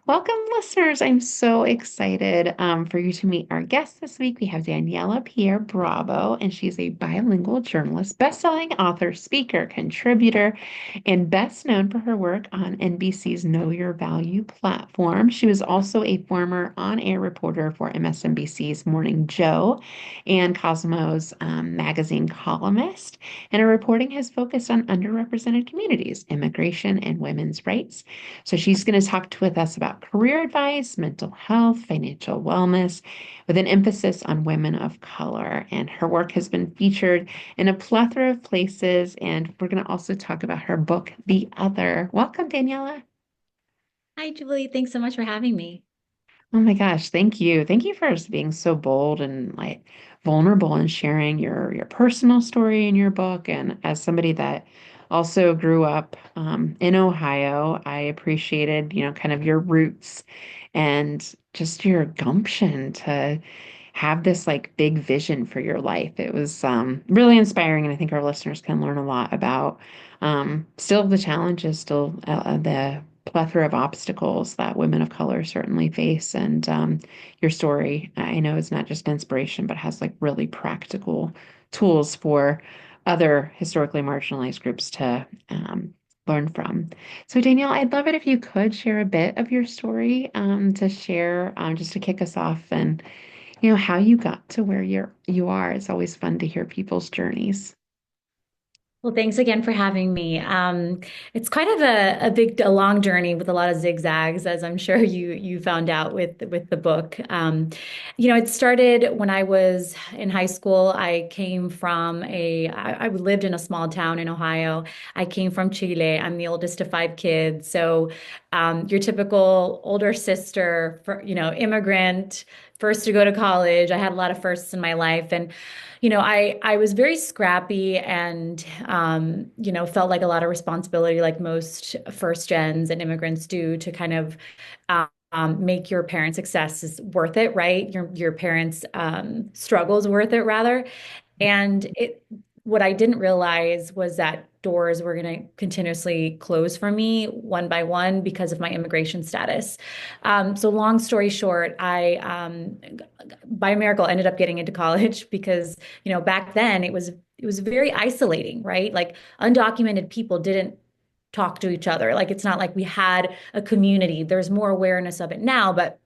Welcome, listeners. I'm so excited for you to meet our guest this week. We have Daniela Pierre Bravo, and she's a bilingual journalist, best-selling author, speaker, contributor, and best known for her work on NBC's Know Your Value platform. She was also a former on-air reporter for MSNBC's Morning Joe and Cosmo's magazine columnist, and her reporting has focused on underrepresented communities, immigration, and women's rights. So she's going to with us about career advice, mental health, financial wellness, with an emphasis on women of color. And her work has been featured in a plethora of places. And we're going to also talk about her book, The Other. Welcome, Daniela. Hi, Julie. Thanks so much for having me. Oh my gosh, thank you. Thank you for just being so bold and like vulnerable and sharing your personal story in your book. And as somebody that also grew up in Ohio, I appreciated, kind of your roots and just your gumption to have this like big vision for your life. It was really inspiring, and I think our listeners can learn a lot about still the challenges, still the plethora of obstacles that women of color certainly face. And your story, I know, is not just inspiration, but has like really practical tools for other historically marginalized groups to learn from. So, Danielle, I'd love it if you could share a bit of your story to share just to kick us off and how you got to where you are. It's always fun to hear people's journeys. Well, thanks again for having me. It's kind of a long journey with a lot of zigzags, as I'm sure you found out with the book. It started when I was in high school. I lived in a small town in Ohio. I came from Chile. I'm the oldest of five kids, so your typical older sister, immigrant, first to go to college. I had a lot of firsts in my life, and I was very scrappy and, felt like a lot of responsibility, like most first gens and immigrants do, to kind of make your parents' success worth it, right? Your parents' struggles worth it, rather. What I didn't realize was that doors were going to continuously close for me one by one because of my immigration status. So long story short, by a miracle, ended up getting into college because, back then it was very isolating, right? Like undocumented people didn't talk to each other. Like it's not like we had a community. There's more awareness of it now, but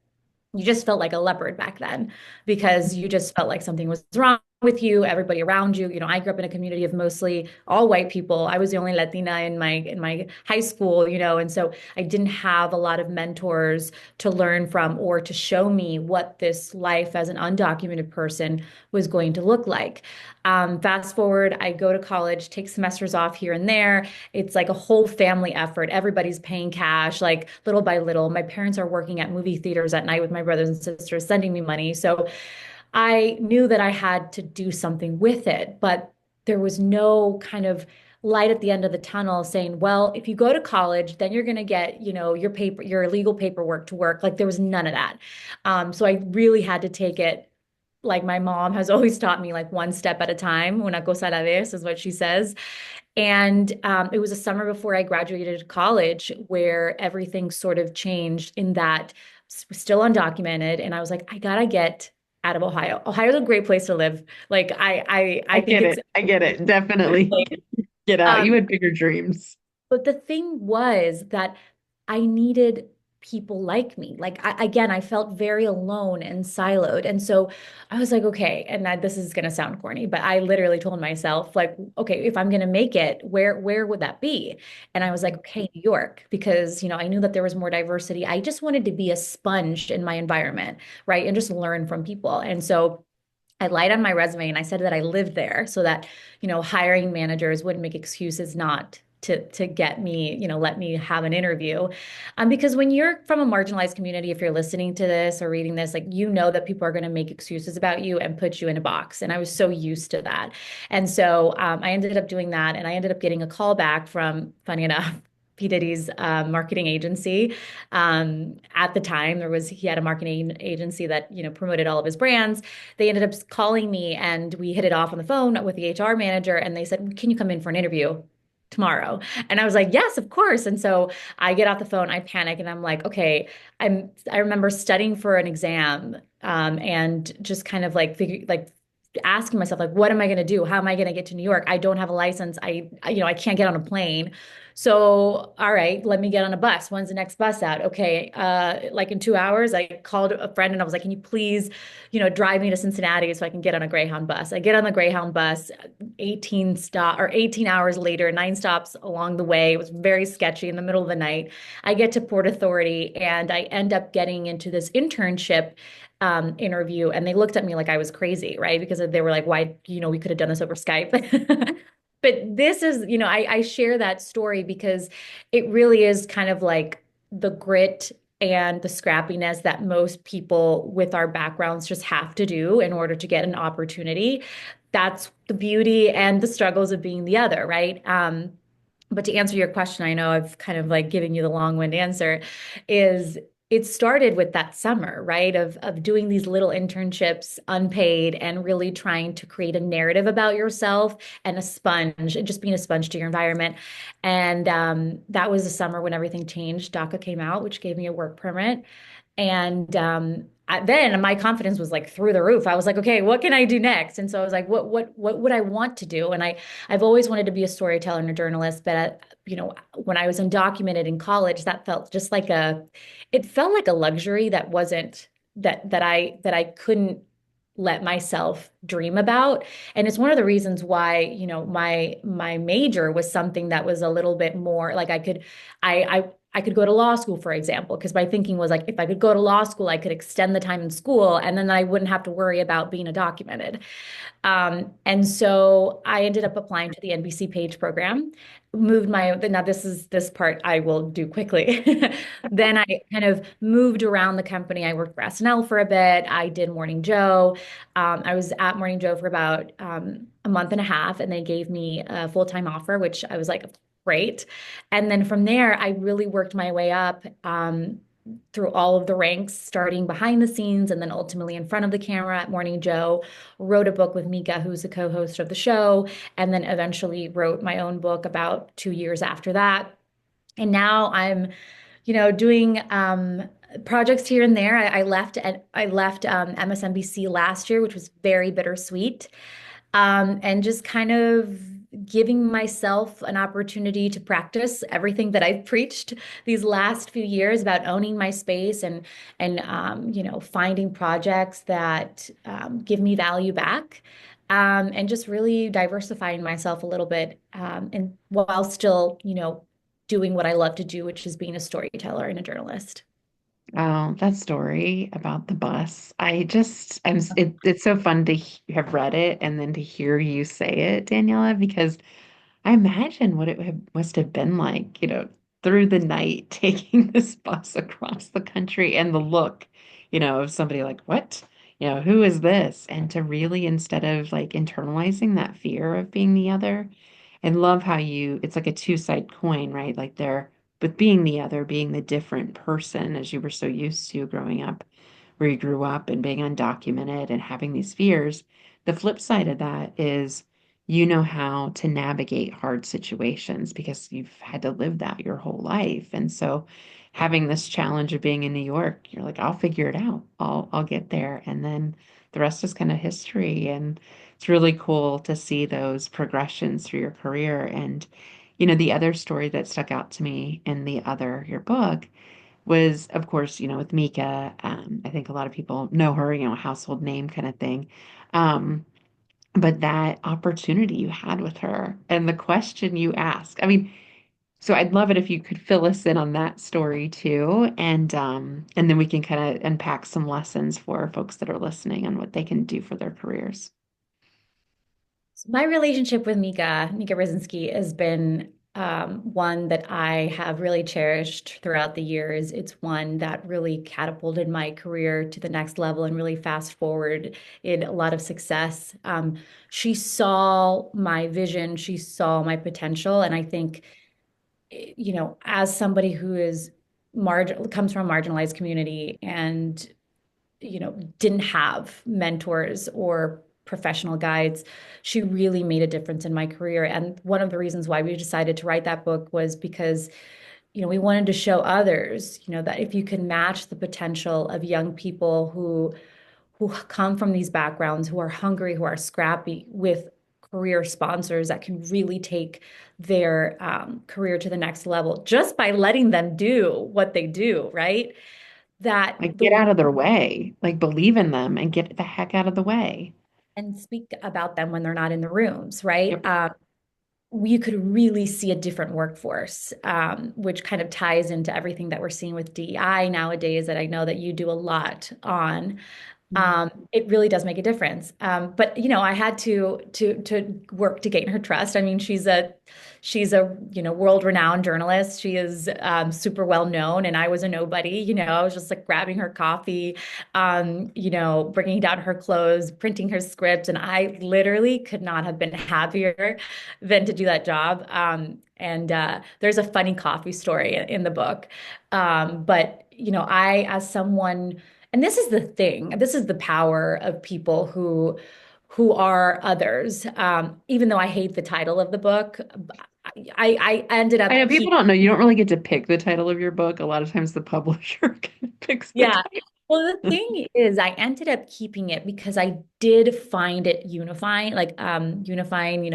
you just felt like a leopard back then because you just felt like something was wrong with you, everybody around you. I grew up in a community of mostly all white people. I was the only Latina in my high school, and so I didn't have a lot of mentors to learn from or to show me what this life as an undocumented person was going to look like. Fast forward, I go to college, take semesters off here and there. It's like a whole family effort. Everybody's paying cash, like little by little. My parents are working at movie theaters at night with my brothers and sisters, sending me money. So I knew that I had to do something with it, but there was no kind of light at the end of the tunnel saying, well, if you go to college, then you're going to get, your legal paperwork to work. Like there was none of that. So I really had to take it, like my mom has always taught me, like one step at a time. Una cosa a la vez is what she says. And it was a summer before I graduated college where everything sort of changed in that still undocumented. And I was like, I gotta get out of Ohio. Ohio's a great place to live. Like I I think get it's it. I get it. Definitely. Get out. You um, had bigger dreams. but the thing was that I needed people like me. Like again, I felt very alone and siloed. And so I was like, okay, and this is going to sound corny, but I literally told myself like, okay, if I'm going to make it, where would that be? And I was like, okay, New York, because, I knew that there was more diversity. I just wanted to be a sponge in my environment, right? And just learn from people. And so I lied on my resume and I said that I lived there so that, hiring managers wouldn't make excuses not to get me, let me have an interview. Because when you're from a marginalized community, if you're listening to this or reading this, like that people are going to make excuses about you and put you in a box. And I was so used to that. And so I ended up doing that, and I ended up getting a call back from, funny enough, P. Diddy's marketing agency. At the time, he had a marketing agency that promoted all of his brands. They ended up calling me and we hit it off on the phone with the HR manager, and they said, "Can you come in for an interview?" tomorrow. And I was like, yes, of course. And so I get off the phone, I panic, and I'm like, okay, I remember studying for an exam, and just kind of like asking myself, like, what am I going to do? How am I going to get to New York? I don't have a license. I can't get on a plane. So, all right, let me get on a bus. When's the next bus out? Okay, like in 2 hours, I called a friend and I was like, can you please, drive me to Cincinnati so I can get on a Greyhound bus? I get on the Greyhound bus, 18 hours later, nine stops along the way. It was very sketchy in the middle of the night. I get to Port Authority and I end up getting into this internship interview, and they looked at me like I was crazy, right? Because they were like, why, we could have done this over Skype. But this is, I share that story because it really is kind of like the grit and the scrappiness that most people with our backgrounds just have to do in order to get an opportunity. That's the beauty and the struggles of being the other, right? But to answer your question, I know I've kind of like given you the long-winded answer, is it started with that summer, right? Of doing these little internships unpaid and really trying to create a narrative about yourself and a sponge and just being a sponge to your environment. And that was the summer when everything changed. DACA came out, which gave me a work permit. And then my confidence was like through the roof. I was like, okay, what can I do next? And so I was like, what would I want to do? And I've always wanted to be a storyteller and a journalist, but when I was undocumented in college, that felt just like it felt like a luxury that wasn't that I couldn't let myself dream about. And it's one of the reasons why, my major was something that was a little bit more like I could go to law school, for example, because my thinking was like, if I could go to law school, I could extend the time in school and then I wouldn't have to worry about being undocumented. And so I ended up applying to the NBC Page program, now this part I will do quickly. Then I kind of moved around the company. I worked for SNL for a bit. I did Morning Joe. I was at Morning Joe for about a month and a half, and they gave me a full-time offer, which I was like, great. And then from there, I really worked my way up. Through all of the ranks, starting behind the scenes and then ultimately in front of the camera at Morning Joe. Wrote a book with Mika, who's the co-host of the show, and then eventually wrote my own book about 2 years after that. And now I'm, doing projects here and there. I left MSNBC last year, which was very bittersweet, and just kind of giving myself an opportunity to practice everything that I've preached these last few years about owning my space and finding projects that give me value back, and just really diversifying myself a little bit, and while still, doing what I love to do, which is being a storyteller and a journalist. Oh, that story about the bus. It's so fun to have read it and then to hear you say it, Daniela, because I imagine what must have been like, through the night taking this bus across the country and the look, of somebody like, what? Who is this? And to really, instead of like internalizing that fear of being the other, and love how it's like a two-sided coin, right? Like but being the other, being the different person as you were so used to growing up where you grew up and being undocumented and having these fears. The flip side of that is you know how to navigate hard situations because you've had to live that your whole life. And so having this challenge of being in New York, you're like, I'll figure it out. I'll get there. And then the rest is kind of history. And it's really cool to see those progressions through your career. And, the other story that stuck out to me in your book was, of course, with Mika. I think a lot of people know her, household name kind of thing. Um, but that opportunity you had with her and the question you asked. I mean, so I'd love it if you could fill us in on that story too, and then we can kind of unpack some lessons for folks that are listening on what they can do for their careers. So my relationship with Mika Brzezinski, has been one that I have really cherished throughout the years. It's one that really catapulted my career to the next level and really fast forward in a lot of success. She saw my vision, she saw my potential, and I think, as somebody who comes from a marginalized community and didn't have mentors or professional guides. She really made a difference in my career. And one of the reasons why we decided to write that book was because, we wanted to show others, that if you can match the potential of young people who come from these backgrounds, who are hungry, who are scrappy, with career sponsors that can really take their career to the next level just by letting them do what they do, right? That Like the get out of their way, like believe in them and get the heck out of the way. and speak about them when they're not in the rooms, right? Yep. You could really see a different workforce, which kind of ties into everything that we're seeing with DEI nowadays that I know that you do a lot on. It really does make a difference. But I had to work to gain her trust. I mean, she's a world-renowned journalist. She is super well known, and I was a nobody. I was just like grabbing her coffee, bringing down her clothes, printing her script, and I literally could not have been happier than to do that job. And there's a funny coffee story in the book. But I, as someone, and this is the thing, this is the power of people who are others. Even though I hate the title of the book, I ended I up know people don't know you don't really get to pick the title of your book. A lot of times the publisher picks the yeah. title. Well, the thing is, I ended up keeping it because I did find it unifying, like unifying,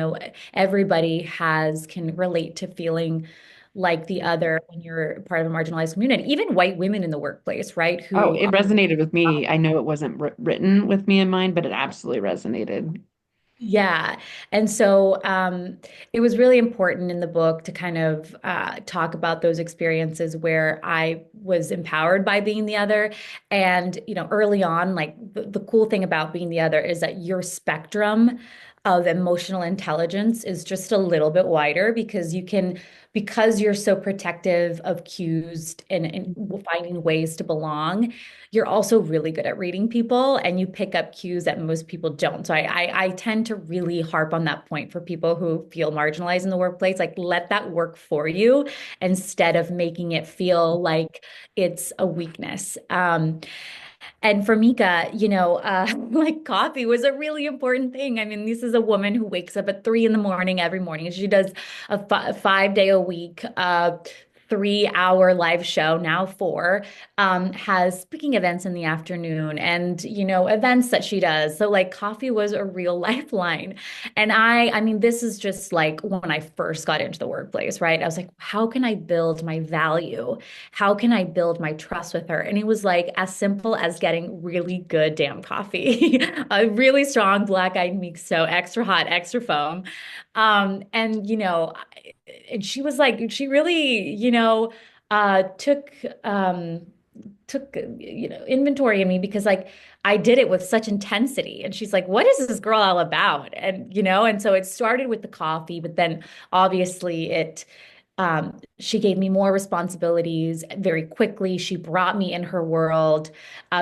everybody can relate to feeling like the other when you're part of a marginalized community, even white women in the workplace, right? Oh, Who it resonated with me. I know it wasn't written with me in mind, but it absolutely resonated. Yeah. And so it was really important in the book to kind of talk about those experiences where I was empowered by being the other. And, early on, like the cool thing about being the other is that your spectrum of emotional intelligence is just a little bit wider because you're so protective of cues and finding ways to belong, you're also really good at reading people and you pick up cues that most people don't. So I tend to really harp on that point for people who feel marginalized in the workplace. Like let that work for you instead of making it feel like it's a weakness. And for Mika, like coffee was a really important thing. I mean, this is a woman who wakes up at 3 in the morning every morning. She does a 5 day a week, 3 hour live show, now four, has speaking events in the afternoon and, events that she does. So like coffee was a real lifeline. And I mean, this is just like when I first got into the workplace, right? I was like, how can I build my value? How can I build my trust with her? And it was like as simple as getting really good damn coffee, a really strong black eyed mixto, extra hot, extra foam. And and she was like, she really, took inventory of me because like I did it with such intensity. And she's like, what is this girl all about? And and so it started with the coffee, but then obviously she gave me more responsibilities very quickly. She brought me in her world.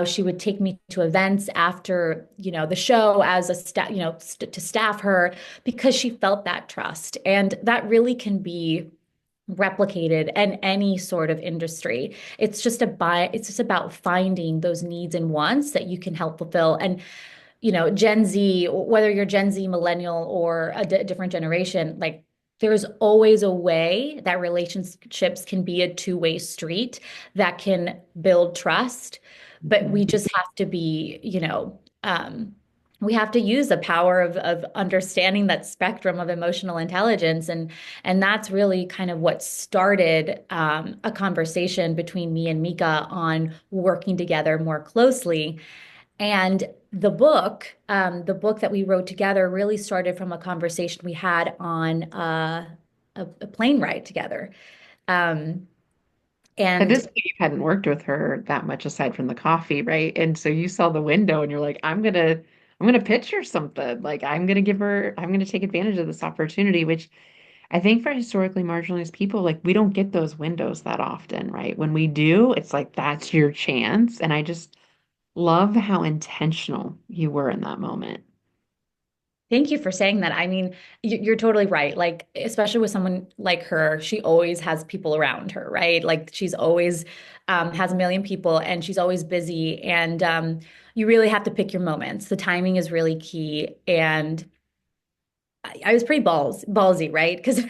She would take me to events after, the show as a staff, to staff her because she felt that trust. And that really can be replicated in any sort of industry. It's just about finding those needs and wants that you can help fulfill. And Gen Z, whether you're Gen Z, millennial, or a different generation, like there's always a way that relationships can be a two-way street that can build trust. But we Mhm. just have to be, we have to use the power of understanding that spectrum of emotional intelligence. And that's really kind of what started a conversation between me and Mika on working together more closely. And the book that we wrote together really started from a conversation we had on a plane ride together. Um, At and this point, you hadn't worked with her that much aside from the coffee, right? And so you saw the window and you're like, I'm gonna pitch her something. Like I'm gonna take advantage of this opportunity, which I think for historically marginalized people, like we don't get those windows that often, right? When we do, it's like that's your chance. And I just love how intentional you were in that moment. Thank you for saying that. I mean, you're totally right. Like, especially with someone like her, she always has people around her, right? Like, she's always has a million people and she's always busy. And you really have to pick your moments. The timing is really key. And I was pretty ballsy, right? Because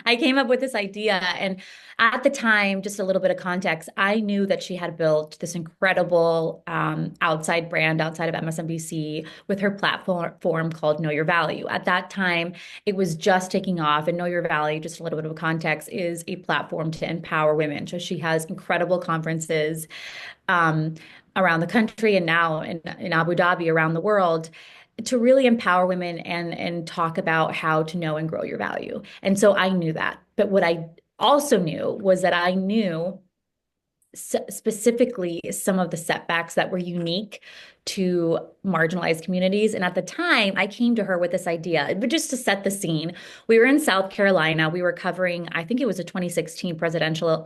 I came up with this idea. And at the time, just a little bit of context, I knew that she had built this incredible outside brand outside of MSNBC with her platform called Know Your Value. At that time, it was just taking off. And Know Your Value, just a little bit of context, is a platform to empower women. So she has incredible conferences um, around the country and now in Abu Dhabi around the world to really empower women and talk about how to know and grow your value. And so I knew that. But what I also knew was that I knew specifically some of the setbacks that were unique to marginalized communities. And at the time, I came to her with this idea, but just to set the scene. We were in South Carolina. We were covering, I think it was a 2016 presidential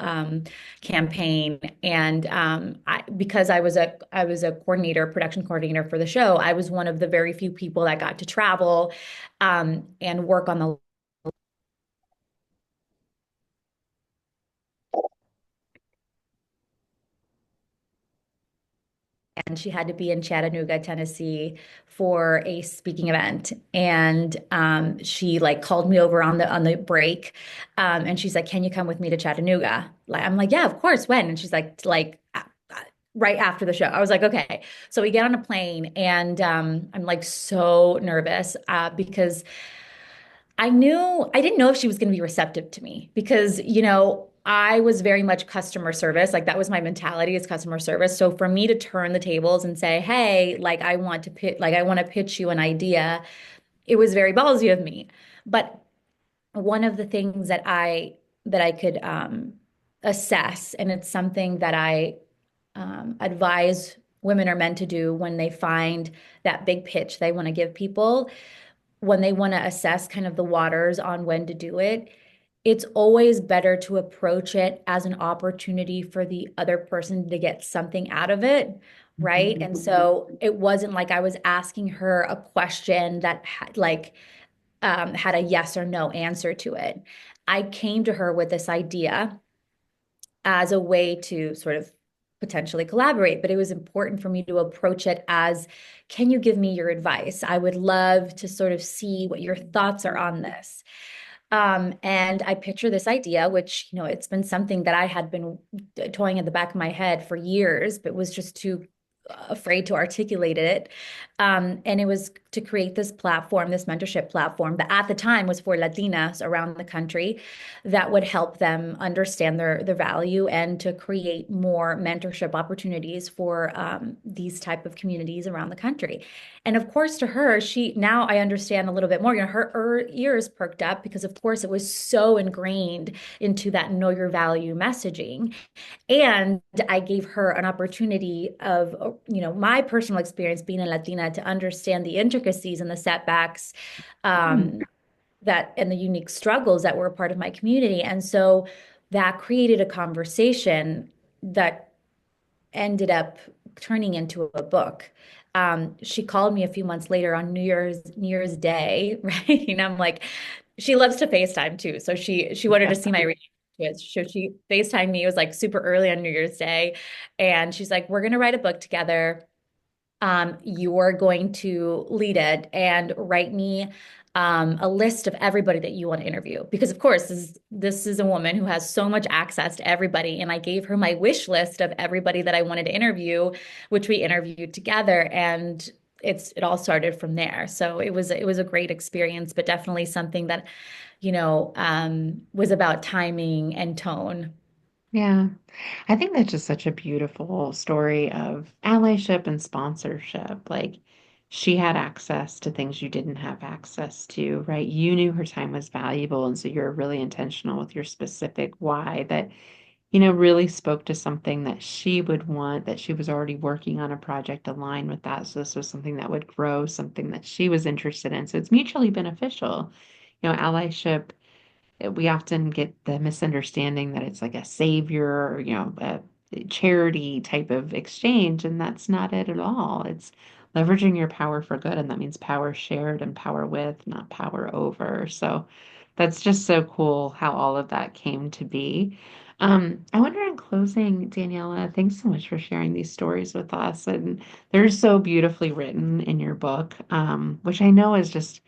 campaign, and because I was a coordinator, production coordinator for the show, I was one of the very few people that got to travel and work on the and she had to be in Chattanooga, Tennessee for a speaking event. And she like called me over on the break. And she's like, "Can you come with me to Chattanooga?" Like I'm like, "Yeah, of course, when?" And she's like right after the show. I was like, "Okay." So we get on a plane and I'm like so nervous because I didn't know if she was going to be receptive to me because, I was very much customer service. Like that was my mentality is customer service. So for me to turn the tables and say, "Hey, like I want to pitch you an idea," it was very ballsy of me. But one of the things that I could assess, and it's something that I advise women or men to do when they find that big pitch they want to give people, when they want to assess kind of the waters on when to do it, it's always better to approach it as an opportunity for the other person to get something out of it, right? Mhm. And so it wasn't like I was asking her a question that had a yes or no answer to it. I came to her with this idea as a way to sort of potentially collaborate, but it was important for me to approach it as, "Can you give me your advice? I would love to sort of see what your thoughts are on this." And I picture this idea, which, it's been something that I had been toying at the back of my head for years, but was just too afraid to articulate it. And it was to create this platform, this mentorship platform that at the time was for Latinas around the country that would help them understand their value and to create more mentorship opportunities for these type of communities around the country. And of course, to her, now I understand a little bit more. Her ears perked up because, of course, it was so ingrained into that know your value messaging. And I gave her an opportunity of, my personal experience being a Latina to understand the intricacies and the setbacks Hmm. um, that and the unique struggles that were a part of my community. And so that created a conversation that ended up turning into a book. She called me a few months later on New Year's Day, right? And I'm like, she loves to FaceTime too. So she wanted to see my reaction to it. So she FaceTimed me. It was like super early on New Year's Day. And she's like, "We're gonna write a book together. You're going to lead it and write me a list of everybody that you want to interview." Because of course, this is a woman who has so much access to everybody. And I gave her my wish list of everybody that I wanted to interview, which we interviewed together. And it all started from there. So it was a great experience, but definitely something that, was about timing and tone. Yeah. I think that's just such a beautiful story of allyship and sponsorship. Like she had access to things you didn't have access to, right? You knew her time was valuable, and so you're really intentional with your specific why that, really spoke to something that she would want, that she was already working on a project aligned with that. So this was something that would grow, something that she was interested in. So it's mutually beneficial. Allyship, we often get the misunderstanding that it's like a savior or, a charity type of exchange, and that's not it at all. It's leveraging your power for good. And that means power shared and power with, not power over. So that's just so cool how all of that came to be. I wonder in closing, Daniela, thanks so much for sharing these stories with us. And they're so beautifully written in your book, which I know is just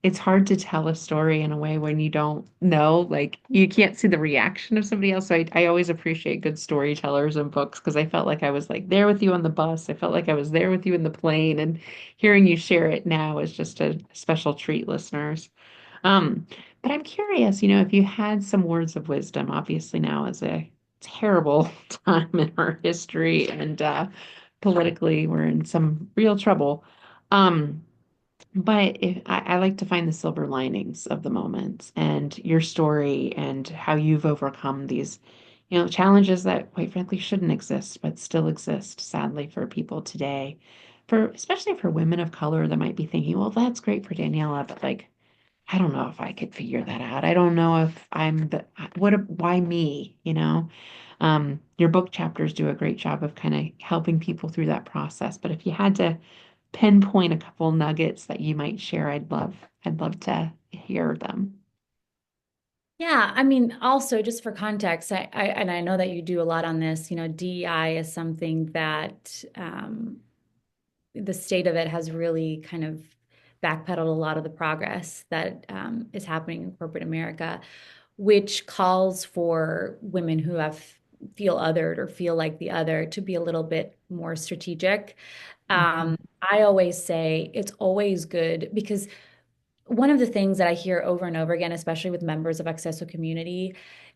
it's hard to tell a story in a way when you don't know, like you can't see the reaction of somebody else. So I always appreciate good storytellers and books because I felt like I was like there with you on the bus. I felt like I was there with you in the plane, and hearing you share it now is just a special treat, listeners. Um, but I'm curious, if you had some words of wisdom, obviously now is a terrible time in our history and politically we're in some real trouble. Um, but I like to find the silver linings of the moments and your story and how you've overcome these, challenges that quite frankly shouldn't exist, but still exist, sadly, for people today. For especially for women of color that might be thinking, well, that's great for Daniela, but like, I don't know if I could figure that out. I don't know if I'm the why me, your book chapters do a great job of kind of helping people through that process. But if you had to pinpoint a couple nuggets that you might share, I'd love to hear them. Yeah, I mean, also just for context, and I know that you do a lot on this, DEI is something that the state of it has really kind of backpedaled a lot of the progress that is happening in corporate America, which calls for women who have feel othered or feel like the other to be a little bit more strategic. Mhm. I always say it's always good because one of the things that I hear over and over again, especially with members of Accesso community,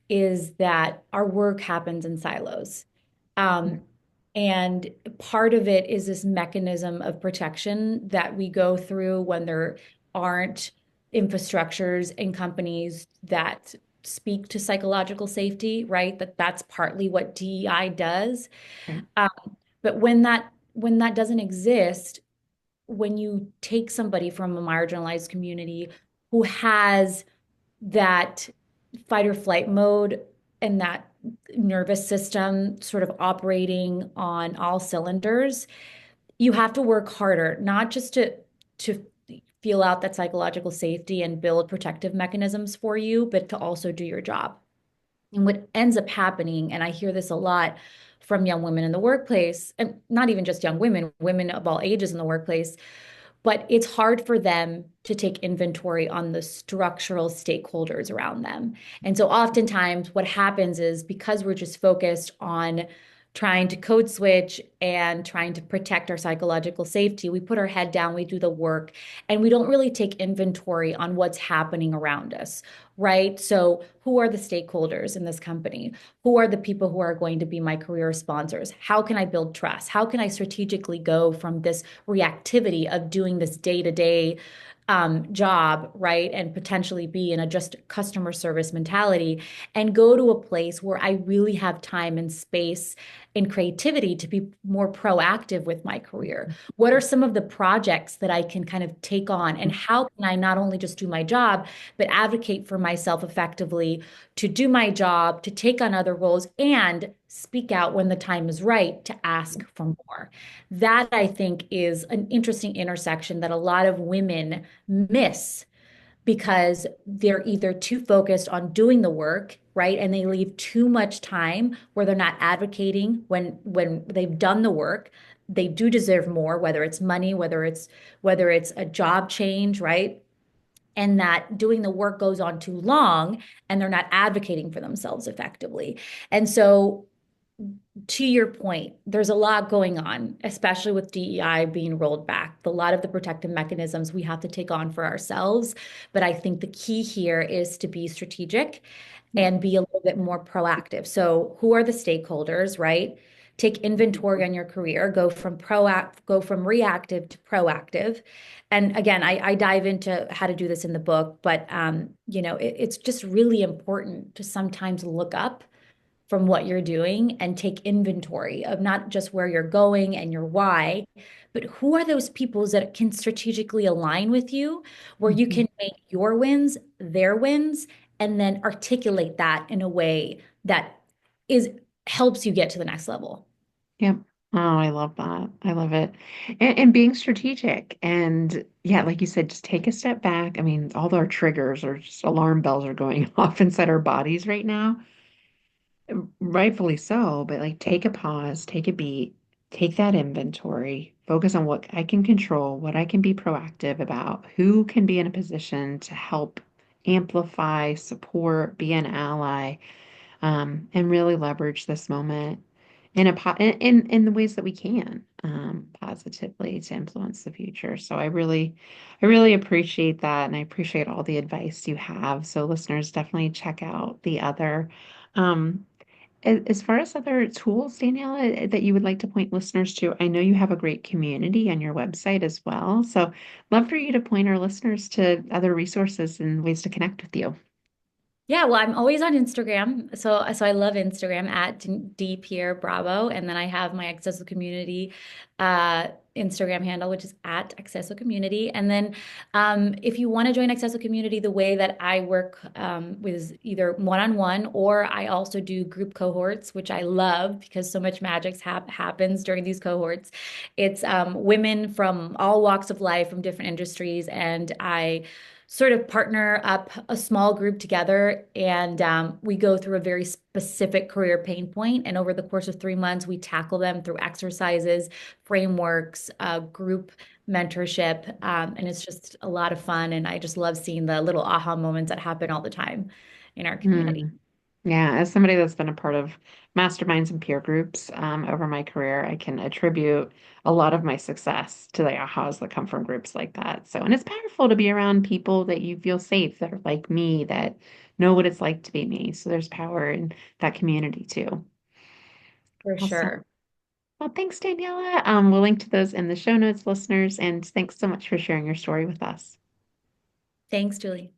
is that our work happens in silos. Um, and part of it is this mechanism of protection that we go through when there aren't infrastructures and companies that speak to psychological safety, right? That's partly what DEI does. Right. Um, but when that doesn't exist, when you take somebody from a marginalized community who has that fight or flight mode and that nervous system sort of operating on all cylinders, you have to work harder, not just to feel out that psychological safety and build protective mechanisms for you, but to also do your job. And what ends up happening, and I hear this a lot from young women in the workplace, and not even just young women, women of all ages in the workplace, but it's hard for them to take inventory on the structural stakeholders around them. And so oftentimes what happens is because we're just focused on trying to code switch and trying to protect our psychological safety, we put our head down, we do the work, and we don't really take inventory on what's happening around us, right? So, who are the stakeholders in this company? Who are the people who are going to be my career sponsors? How can I build trust? How can I strategically go from this reactivity of doing this day-to-day job, right? And potentially be in a just customer service mentality and go to a place where I really have time and space and creativity to be more proactive with my career? What are some of the projects that I can kind of take on? And how can I not only just do my job, but advocate for myself effectively to do my job, to take on other roles, and speak out when the time is right to ask for more? That I think is an interesting intersection that a lot of women miss because they're either too focused on doing the work, right? And they leave too much time where they're not advocating when they've done the work. They do deserve more, whether it's money, whether it's a job change, right? And that doing the work goes on too long and they're not advocating for themselves effectively. And so to your point, there's a lot going on, especially with DEI being rolled back. A lot of the protective mechanisms we have to take on for ourselves. But I think the key here is to be strategic Yep. and be a little bit more proactive. So, who are the stakeholders, right? Take inventory on your career, go from reactive to proactive. And again, I dive into how to do this in the book, but it's just really important to sometimes look up from what you're doing and take inventory of not just where you're going and your why, but who are those people that can strategically align with you, where you Mhm. can make your wins their wins, and then articulate that in a way that is helps you get to the next level. Yep. Oh, I love that. I love it. And being strategic. And yeah, like you said, just take a step back. I mean, all our triggers or just alarm bells are going off inside our bodies right now. Rightfully so, but like take a pause, take a beat, take that inventory, focus on what I can control, what I can be proactive about, who can be in a position to help amplify, support, be an ally, and really leverage this moment in in the ways that we can positively to influence the future. So I really appreciate that, and I appreciate all the advice you have. So listeners, definitely check out the other. Um, as far as other tools, Daniela, that you would like to point listeners to, I know you have a great community on your website as well. So love for you to point our listeners to other resources and ways to connect with you. Yeah, well, I'm always on Instagram. So I love Instagram at D Pierre Bravo. And then I have my Accesso Community Instagram handle, which is at Accesso Community. And then if you want to join Accesso Community, the way that I work with either one-on-one or I also do group cohorts, which I love because so much magic happens during these cohorts. It's women from all walks of life, from different industries, and I sort of partner up a small group together and we go through a very specific career pain point. And over the course of 3 months, we tackle them through exercises, frameworks, group mentorship. And it's just a lot of fun. And I just love seeing the little aha moments that happen all the time in our community. Mm. Yeah, as somebody that's been a part of masterminds and peer groups over my career, I can attribute a lot of my success to the ahas that come from groups like that. So, and it's powerful to be around people that you feel safe, that are like me, that know what it's like to be me. So there's power in that community too. For Awesome. sure. Well, thanks, Daniela. We'll link to those in the show notes, listeners, and thanks so much for sharing your story with us. Thanks, Julie.